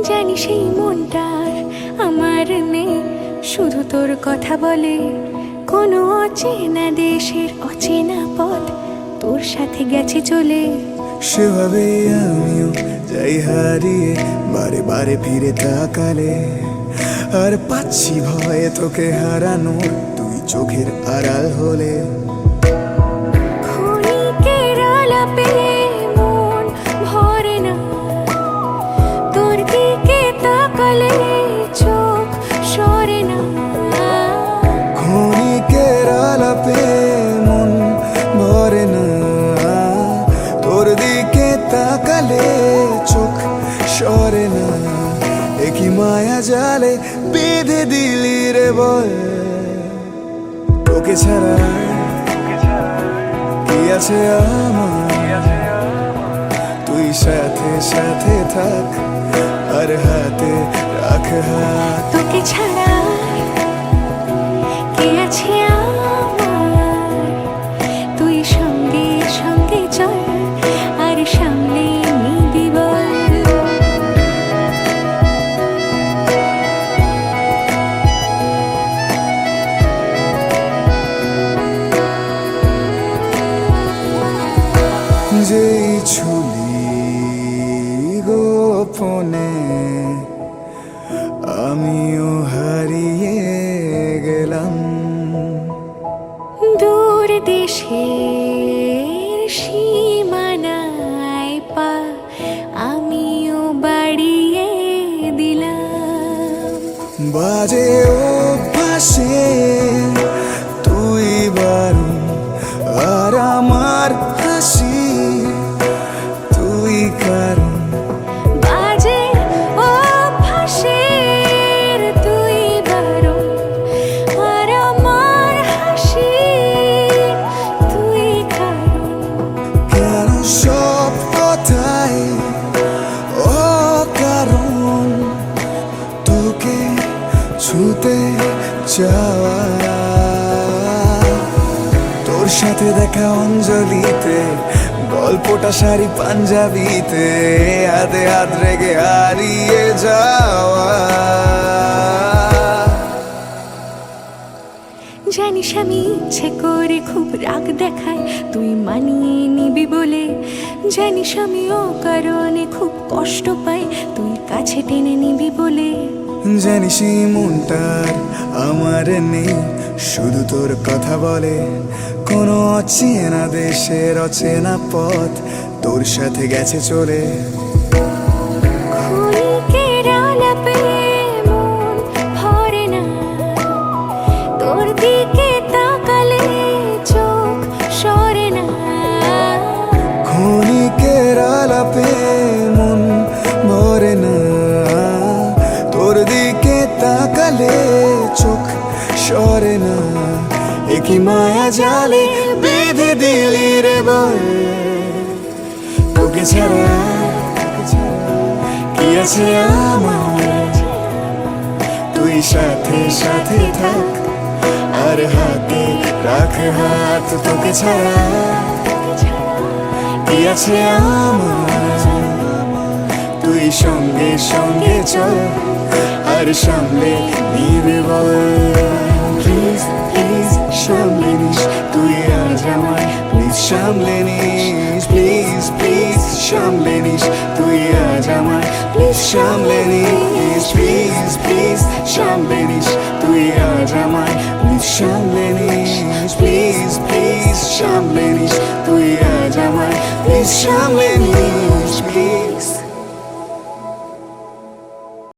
জানি সেই মনটার আমার নেই, শুধু তোর কথা বলে। কোনো অচেনা দেশের অচেনা পথ তোর সাথে গেছে চলে। সেভাবে আমিও যাই হারিয়ে, বারে বারে ফিরে তাকালে। আর পাচ্ছি ভয়ে তোকে হারানোর, তুই চোখের আড়াল হলে। ক্ষণিকের আলাপে মন ভরে না, তোর দিকে তাকালে চোখ সরে না। ক্ষণিকের আলাপে মন ভরে না, তোর দিকে তাকালে চোখ সরে না। একই মায়া জালে বেঁধে দিলি রে বল, তোকে ছাড়া কি আছে আমার। তুই সাথে সাথে থাক, আর হাতে রাখ হাত। তোকে ছাড়া কে আছে আমার, তুই সঙ্গে সঙ্গে চল, আর সামনে নিবি বল। যেই ছুলি গোপনে আমিও হারিয়ে গেলাম। দূর দেশের সীমানায় পা আমিও বাড়িয়ে দিলাম। বাজে অভ্যাসে তুই বারণ, আর আমার হাসি তুই কারণ। বাজে অভ্যাসের তুই বারণ, আর আমার হাসি তুই কারণ। কেন সব কথাই অকারণ, তোকে ছুতে চাওয়া। তোর সাথে দেখা অঞ্জলিতে, গল্পটা শাড়ি পাঞ্জাবিতে, হাতে হাত রেখে হারিয়ে যাওয়া। জানিস আমি ইচ্ছে করে খুব রাগ দেখাই, তুই মানিয়ে নিবি বলে। জানিস আমি অকারণে খুব কষ্ট পাই, তুই কাছে টেনে নিবি বলে। জানিস এই মনটার আমার নেই, শুধু তোর কথা বলে। কোনো অচেনা দেশের অচেনা পথ তোর সাথে গেছে চলে। ক্ষণিকের আলাপে মন ভরে না, তোর দিকে তাকালে চোখ সরে না। ক্ষণিকের আলাপে মন ভরে না, তোর দিকে তাকালে চোখ সরে না। একই মায়া জালে বেঁধে দিলি রে বল, তোকে ছাড়া কি আছে আমার। তুই সাথে সাথে থাক, আর হাতে রাখ হাত। তোকে ছাড়া কি আছে আমার, তুই সঙ্গে সঙ্গে চল, আর সামলে নিবে বল। প্লিজ প্লিজ সামলে নিস তুই আজ আমায়, প্লিজ সামলে নিস। প্লিজ প্লিজ সামলে নিস তুই আজ আমায়, প্লিজ সামলে নিস। প্লিজ প্লিজ সামলে নিস তুই আজ আমায়, প্লিজ সামলে নিস। প্লিজ প্লিজ সামলে নিস তুই আজ আমায়, প্লিজ সামলে নিস। প্লিজ